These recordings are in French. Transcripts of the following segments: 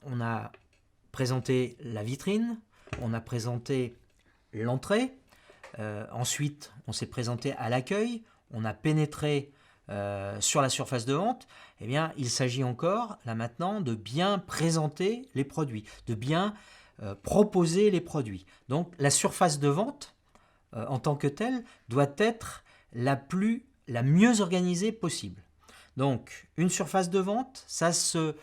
on a présenté la vitrine, on a présenté l'entrée, ensuite on s'est présenté à l'accueil, on a pénétré sur la surface de vente. Eh bien, il s'agit encore, là maintenant, de bien présenter les produits, de bien proposer les produits. Donc, la surface de vente, en tant que telle, doit être la mieux organisée possible. Donc, une surface de vente, ça se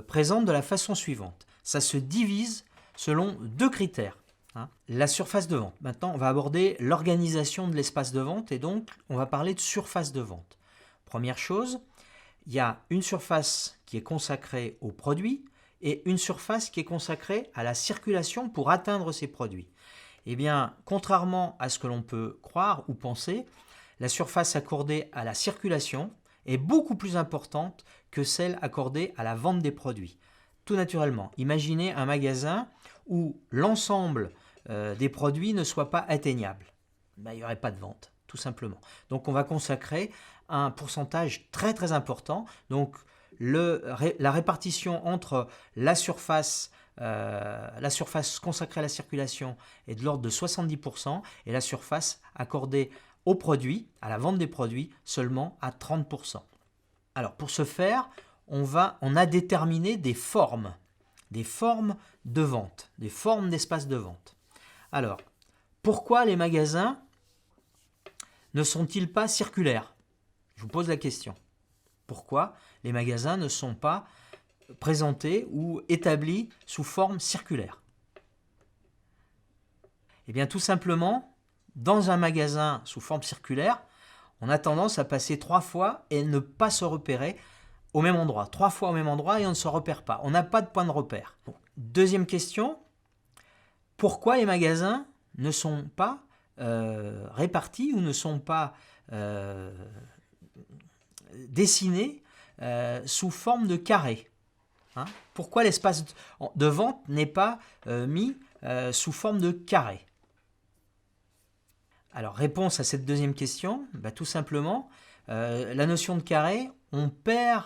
présente de la façon suivante. Ça se divise selon deux critères. La surface de vente. Maintenant, on va aborder l'organisation de l'espace de vente et donc on va parler de surface de vente. Première chose, il y a une surface qui est consacrée aux produits et une surface qui est consacrée à la circulation pour atteindre ces produits. Eh bien, contrairement à ce que l'on peut croire ou penser, la surface accordée à la circulation est beaucoup plus importante que celle accordée à la vente des produits. Tout naturellement, imaginez un magasin où l'ensemble des produits ne soit pas atteignable. Ben, il n'y aurait pas de vente, tout simplement. Donc on va consacrer un pourcentage très très important. Donc la répartition entre la surface consacrée à la circulation est de l'ordre de 70% et la surface accordée aux produits, à la vente des produits, seulement à 30%. Alors pour ce faire, on a déterminé des formes de vente, des formes d'espace de vente. Alors, pourquoi les magasins ne sont-ils pas circulaires? Je vous pose la question. Pourquoi les magasins ne sont pas présentés ou établis sous forme circulaire? Eh bien, tout simplement, dans un magasin sous forme circulaire, on a tendance à passer 3 fois et ne pas se repérer au même endroit. 3 fois au même endroit et on ne se repère pas. On n'a pas de point de repère. Bon. Deuxième question, pourquoi les magasins ne sont pas répartis ou ne sont pas dessinés sous forme de carré? Pourquoi l'espace de vente n'est pas mis sous forme de carré? Alors, réponse à cette deuxième question, tout simplement, la notion de carré, on perd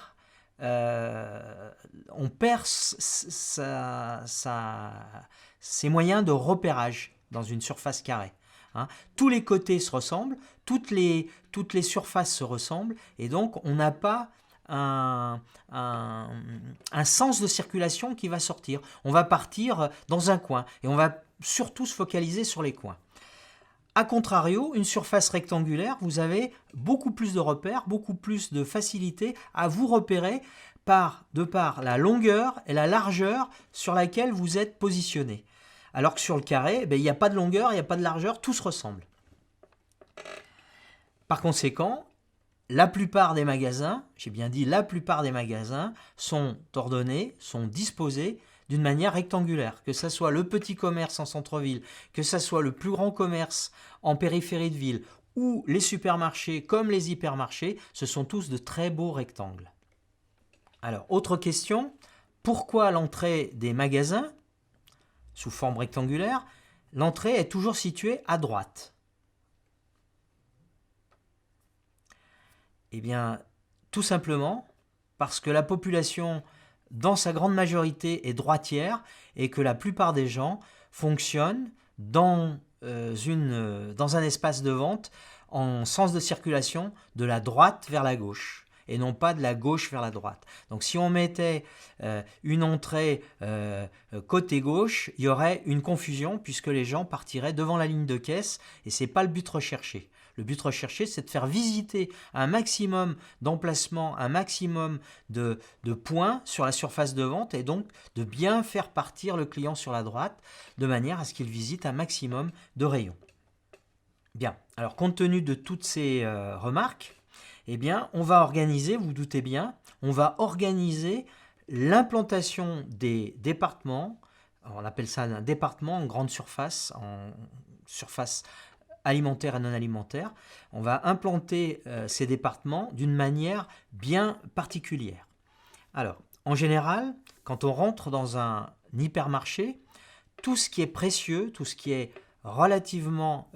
ses moyens de repérage dans une surface carrée. Tous les côtés se ressemblent, toutes les surfaces se ressemblent, et donc on n'a pas un sens de circulation qui va sortir. On va partir dans un coin, et on va surtout se focaliser sur les coins. A contrario, une surface rectangulaire, vous avez beaucoup plus de repères, beaucoup plus de facilité à vous repérer de par la longueur et la largeur sur laquelle vous êtes positionné. Alors que sur le carré, il n'y a pas de longueur, il n'y a pas de largeur, tout se ressemble. Par conséquent, la plupart des magasins, j'ai bien dit la plupart des magasins, sont ordonnés, sont disposés d'une manière rectangulaire, que ce soit le petit commerce en centre-ville, que ce soit le plus grand commerce en périphérie de ville, ou les supermarchés comme les hypermarchés, ce sont tous de très beaux rectangles. Alors, autre question, pourquoi l'entrée des magasins, sous forme rectangulaire, l'entrée est toujours située à droite? Eh bien, tout simplement parce que la population, dans sa grande majorité, est droitière et que la plupart des gens fonctionnent dans un espace de vente en sens de circulation de la droite vers la gauche et non pas de la gauche vers la droite. Donc si on mettait une entrée côté gauche, il y aurait une confusion puisque les gens partiraient devant la ligne de caisse et ce n'est pas le but recherché. Le but recherché, c'est de faire visiter un maximum d'emplacements, un maximum de points sur la surface de vente et donc de bien faire partir le client sur la droite de manière à ce qu'il visite un maximum de rayons. Bien, alors compte tenu de toutes ces remarques, eh bien, on va organiser, vous vous doutez bien, on va organiser l'implantation des départements, on appelle ça un département en grande surface, en surface alimentaire et non alimentaire. On va implanter ces départements d'une manière bien particulière. Alors, en général, quand on rentre dans un hypermarché, tout ce qui est précieux, tout ce qui est relativement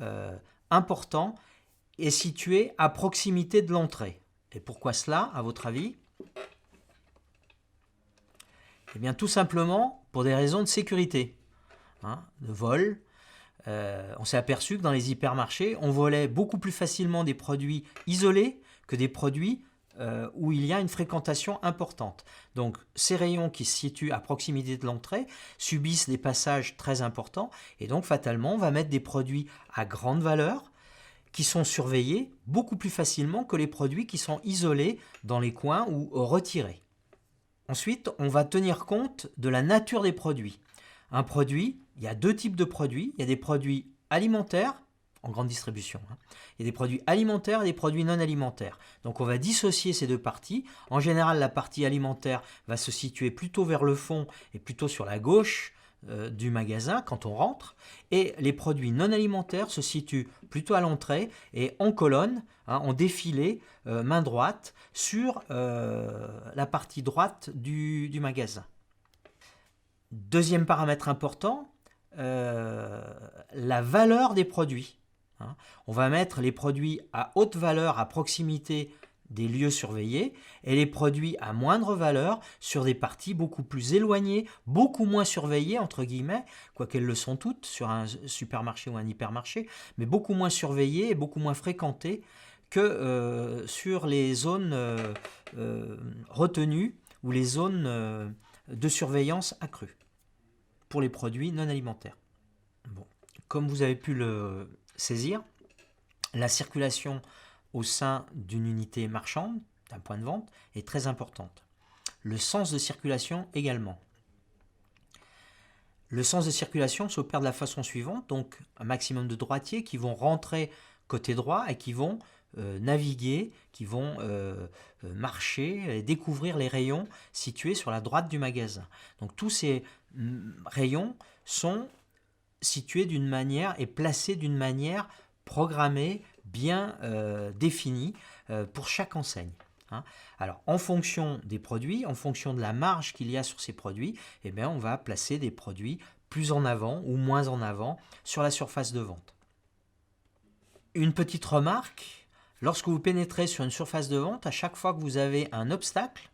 important est situé à proximité de l'entrée. Et pourquoi cela, à votre avis? Eh bien, tout simplement pour des raisons de sécurité, hein, de vol. On s'est aperçu que dans les hypermarchés, on volait beaucoup plus facilement des produits isolés que des produits où il y a une fréquentation importante. Donc ces rayons qui se situent à proximité de l'entrée subissent des passages très importants et donc fatalement on va mettre des produits à grande valeur qui sont surveillés beaucoup plus facilement que les produits qui sont isolés dans les coins ou retirés. Ensuite, on va tenir compte de la nature des produits. Un produit, il y a deux types de produits. Il y a des produits alimentaires, en grande distribution. Il y a des produits alimentaires et des produits non alimentaires. Donc on va dissocier ces deux parties. En général, la partie alimentaire va se situer plutôt vers le fond et plutôt sur la gauche du magasin quand on rentre. Et les produits non alimentaires se situent plutôt à l'entrée et en colonne, en défilé, main droite, sur la partie droite du magasin. Deuxième paramètre important, la valeur des produits. On va mettre les produits à haute valeur à proximité des lieux surveillés et les produits à moindre valeur sur des parties beaucoup plus éloignées, beaucoup moins surveillées, entre guillemets, quoiqu'elles le sont toutes sur un supermarché ou un hypermarché, mais beaucoup moins surveillées et beaucoup moins fréquentées que sur les zones retenues ou les zones de surveillance accrue pour les produits non alimentaires. Bon. Comme vous avez pu le saisir, la circulation au sein d'une unité marchande, d'un point de vente, est très importante. Le sens de circulation également. Le sens de circulation s'opère de la façon suivante, donc un maximum de droitiers qui vont rentrer côté droit et qui vont naviguer, qui vont marcher et découvrir les rayons situés sur la droite du magasin. Donc tous ces rayons sont situés d'une manière et placés d'une manière programmée, bien définie pour chaque enseigne. Alors, en fonction des produits, en fonction de la marge qu'il y a sur ces produits, eh bien, on va placer des produits plus en avant ou moins en avant sur la surface de vente. Une petite remarque, lorsque vous pénétrez sur une surface de vente, à chaque fois que vous avez un obstacle,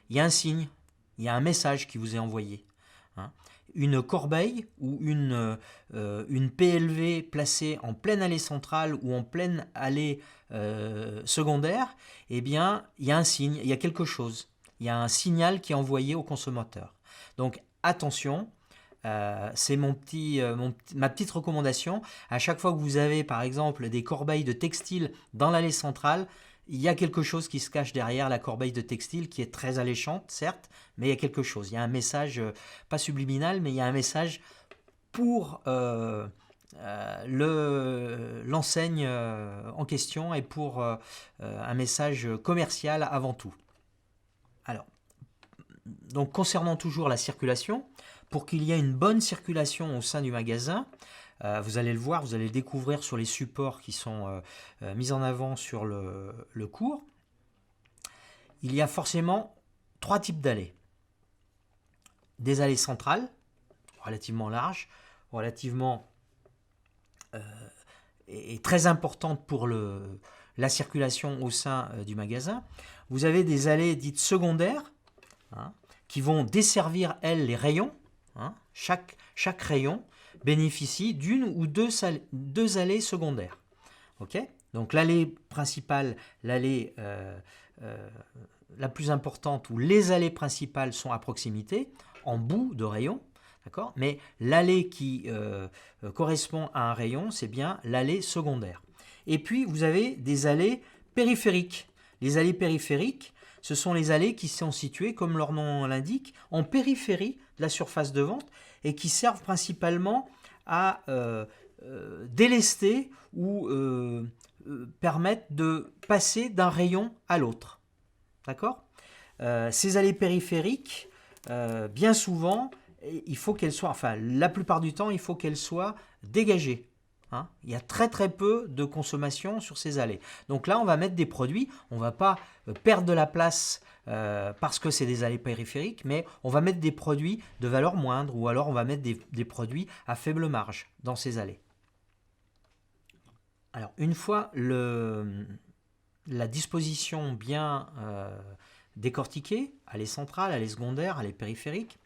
il y a un signe, il y a un message qui vous est envoyé. Une corbeille ou une PLV placée en pleine allée centrale ou en pleine allée secondaire, eh bien, il y a un signe, il y a quelque chose. Il y a un signal qui est envoyé au consommateur. Donc, attention, c'est ma petite recommandation. À chaque fois que vous avez, par exemple, des corbeilles de textile dans l'allée centrale, il y a quelque chose qui se cache derrière la corbeille de textile qui est très alléchante, certes, mais il y a quelque chose. Il y a un message, pas subliminal, mais il y a un message pour l'enseigne en question et pour un message commercial avant tout. Alors, donc concernant toujours la circulation, pour qu'il y ait une bonne circulation au sein du magasin, vous allez le voir, vous allez le découvrir sur les supports qui sont mis en avant sur le cours. Il y a forcément trois types d'allées. Des allées centrales, relativement larges, relativement et très importantes pour la circulation au sein du magasin. Vous avez des allées dites secondaires, qui vont desservir, elles, les rayons. Chaque rayon bénéficie d'une ou deux allées secondaires. Okay, donc l'allée principale, l'allée la plus importante, ou les allées principales sont à proximité, en bout de rayon, d'accord, mais l'allée qui correspond à un rayon, c'est bien l'allée secondaire. Et puis vous avez des allées périphériques. Les allées périphériques, ce sont les allées qui sont situées, comme leur nom l'indique, en périphérie de la surface de vente et qui servent principalement à délester ou permettre de passer d'un rayon à l'autre. D'accord ? Ces allées périphériques, bien souvent, il faut qu'elles soient, enfin la plupart du temps, il faut qu'elles soient dégagées. Il y a très très peu de consommation sur ces allées. Donc là, on va mettre des produits, on ne va pas perdre de la place parce que c'est des allées périphériques, mais on va mettre des produits de valeur moindre ou alors on va mettre des produits à faible marge dans ces allées. Alors, une fois la disposition bien décortiquée, allée centrale, allée secondaire, allée périphérique,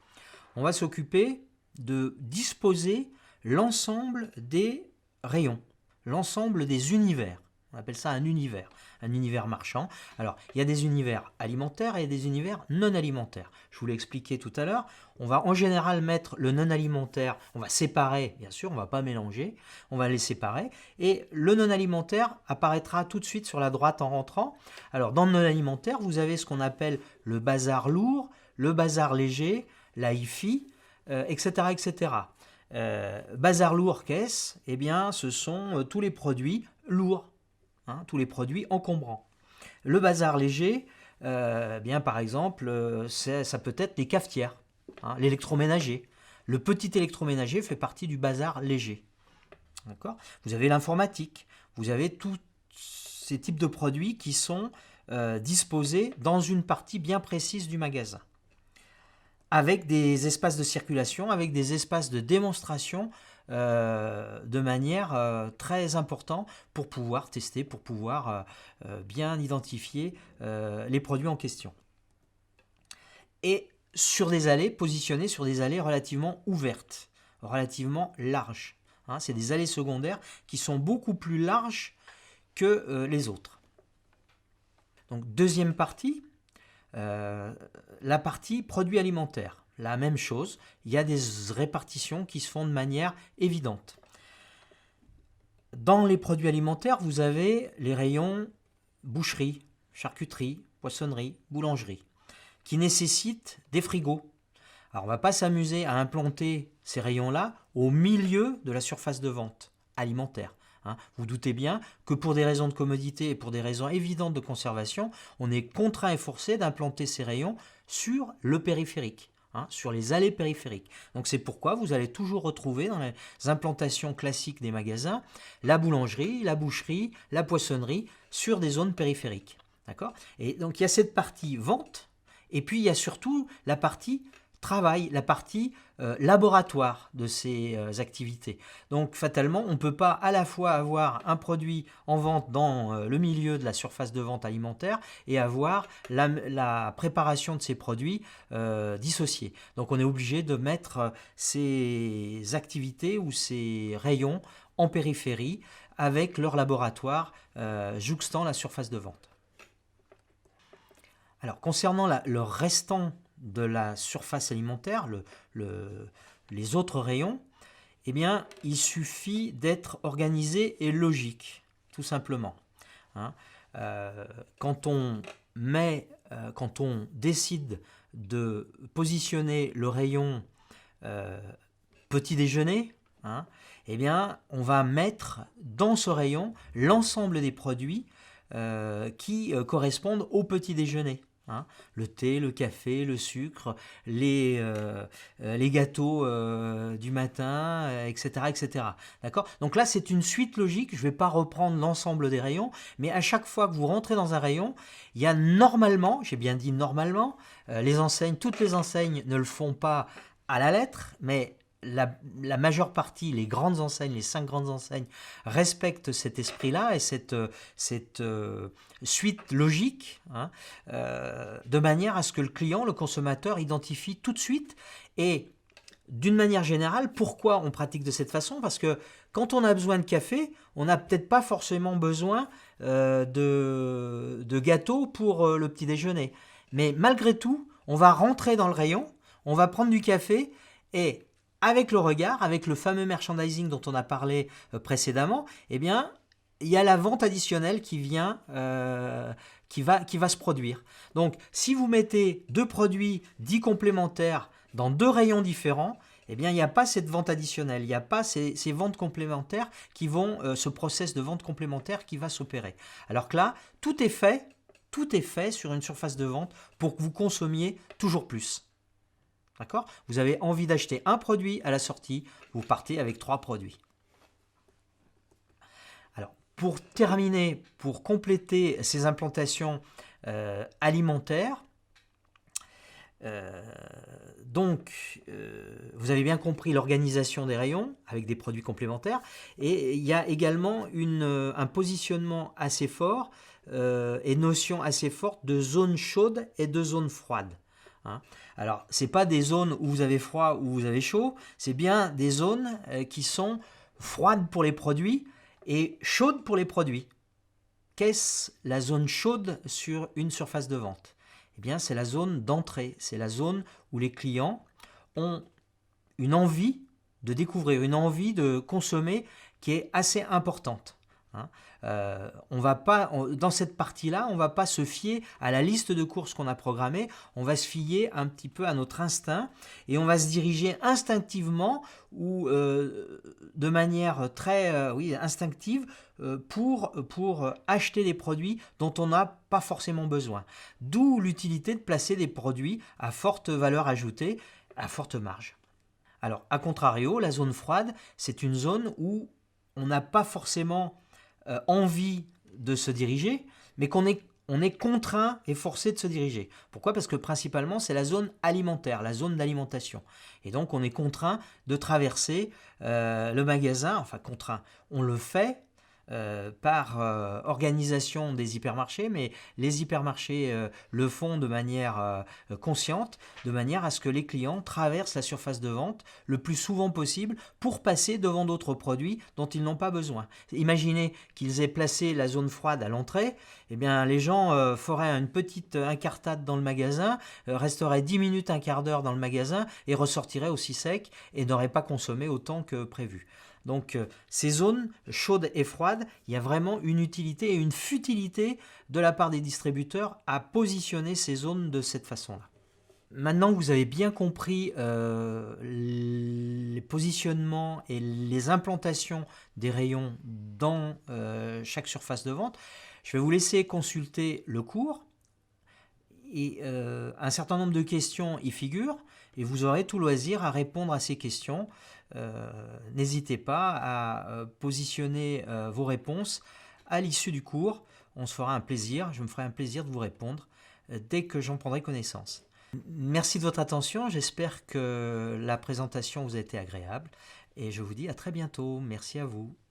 on va s'occuper de disposer l'ensemble des rayons, l'ensemble des univers. On appelle ça un univers marchand. Alors, il y a des univers alimentaires et des univers non alimentaires. Je vous l'ai expliqué tout à l'heure. On va en général mettre le non alimentaire, on va séparer, bien sûr, on ne va pas mélanger, on va les séparer. Et le non alimentaire apparaîtra tout de suite sur la droite en rentrant. Alors, dans le non alimentaire, vous avez ce qu'on appelle le bazar lourd, le bazar léger, la hi-fi, etc. etc. Bazar lourd, qu'est-ce? Eh bien, ce sont tous les produits lourds. Tous les produits encombrants. Le bazar léger, bien par exemple, ça peut être les cafetières, l'électroménager. Le petit électroménager fait partie du bazar léger. D'accord ? Vous avez l'informatique, vous avez tous ces types de produits qui sont disposés dans une partie bien précise du magasin, avec des espaces de circulation, avec des espaces de démonstration de manière très importante pour pouvoir tester, pour pouvoir bien identifier les produits en question. Et sur des allées, positionnés sur des allées relativement ouvertes, relativement larges. C'est des allées secondaires qui sont beaucoup plus larges que les autres. Donc deuxième partie, la partie produits alimentaires. La même chose, il y a des répartitions qui se font de manière évidente. Dans les produits alimentaires, vous avez les rayons boucherie, charcuterie, poissonnerie, boulangerie, qui nécessitent des frigos. Alors on ne va pas s'amuser à implanter ces rayons-là au milieu de la surface de vente alimentaire. Vous doutez bien que pour des raisons de commodité et pour des raisons évidentes de conservation, on est contraint et forcé d'implanter ces rayons sur le périphérique. Sur les allées périphériques. Donc c'est pourquoi vous allez toujours retrouver dans les implantations classiques des magasins la boulangerie, la boucherie, la poissonnerie sur des zones périphériques. D'accord ? Et donc il y a cette partie vente et puis il y a surtout la partie travail, la partie laboratoire de ces activités. Donc fatalement, on ne peut pas à la fois avoir un produit en vente dans le milieu de la surface de vente alimentaire et avoir la préparation de ces produits dissociés. Donc on est obligé de mettre ces activités ou ces rayons en périphérie avec leur laboratoire jouxtant la surface de vente. Alors concernant le restant de la surface alimentaire, les autres rayons, eh bien, il suffit d'être organisé et logique, tout simplement. Quand on décide de positionner le rayon petit déjeuner, eh bien, on va mettre dans ce rayon l'ensemble des produits qui correspondent au petit déjeuner. Le thé, le café, le sucre, les gâteaux du matin, etc. etc. D'accord ? Donc là, c'est une suite logique. Je ne vais pas reprendre l'ensemble des rayons, mais à chaque fois que vous rentrez dans un rayon, il y a normalement, j'ai bien dit normalement, toutes les enseignes ne le font pas à la lettre, mais la majeure partie, les grandes enseignes, les 5 grandes enseignes, respectent cet esprit-là et cette suite logique, de manière à ce que le client, le consommateur, identifie tout de suite. Et d'une manière générale, pourquoi on pratique de cette façon ? Parce que quand on a besoin de café, on n'a peut-être pas forcément besoin de gâteau pour le petit déjeuner. Mais malgré tout, on va rentrer dans le rayon, on va prendre du café et avec le regard, avec le fameux merchandising dont on a parlé précédemment, eh bien, il y a la vente additionnelle qui va se produire. Donc, si vous mettez 2 produits dits complémentaires dans 2 rayons différents, eh bien, il n'y a pas cette vente additionnelle, il n'y a pas ces ventes complémentaires ce process de vente complémentaire qui va s'opérer. Alors que là, tout est fait sur une surface de vente pour que vous consommiez toujours plus. D'accord ? Vous avez envie d'acheter un produit à la sortie, vous partez avec 3 produits. Alors, pour terminer, pour compléter ces implantations alimentaires, vous avez bien compris l'organisation des rayons avec des produits complémentaires et il y a également un positionnement assez fort et notion assez forte de zone chaude et de zone froide. hein. Alors, ce n'est pas des zones où vous avez froid ou vous avez chaud, c'est bien des zones qui sont froides pour les produits et chaudes pour les produits. Qu'est-ce la zone chaude sur une surface de vente? Eh bien, c'est la zone d'entrée, c'est la zone où les clients ont une envie de découvrir, une envie de consommer qui est assez importante, hein. Dans cette partie-là, on ne va pas se fier à la liste de courses qu'on a programmée, on va se fier un petit peu à notre instinct et on va se diriger instinctivement ou de manière très instinctive pour acheter des produits dont on n'a pas forcément besoin. D'où l'utilité de placer des produits à forte valeur ajoutée, à forte marge. Alors, à contrario, la zone froide, c'est une zone où on n'a pas forcément envie de se diriger, mais on est contraint et forcé de se diriger. Pourquoi? Parce que principalement, c'est la zone alimentaire, la zone d'alimentation. Et donc, on est contraint de traverser le magasin, enfin contraint, on le fait par organisation des hypermarchés, mais les hypermarchés le font de manière consciente, de manière à ce que les clients traversent la surface de vente le plus souvent possible pour passer devant d'autres produits dont ils n'ont pas besoin. Imaginez qu'ils aient placé la zone froide à l'entrée, eh bien les gens feraient une petite incartade dans le magasin, resteraient 10 minutes, un quart d'heure dans le magasin et ressortiraient aussi secs et n'auraient pas consommé autant que prévu. Donc ces zones chaudes et froides, il y a vraiment une utilité et une futilité de la part des distributeurs à positionner ces zones de cette façon-là. Maintenant que vous avez bien compris les positionnements et les implantations des rayons dans chaque surface de vente, je vais vous laisser consulter le cours. Et un certain nombre de questions y figurent et vous aurez tout loisir à répondre à ces questions. N'hésitez pas à positionner vos réponses à l'issue du cours. Je me ferai un plaisir de vous répondre dès que j'en prendrai connaissance. Merci de votre attention, j'espère que la présentation vous a été agréable et je vous dis à très bientôt. Merci à vous.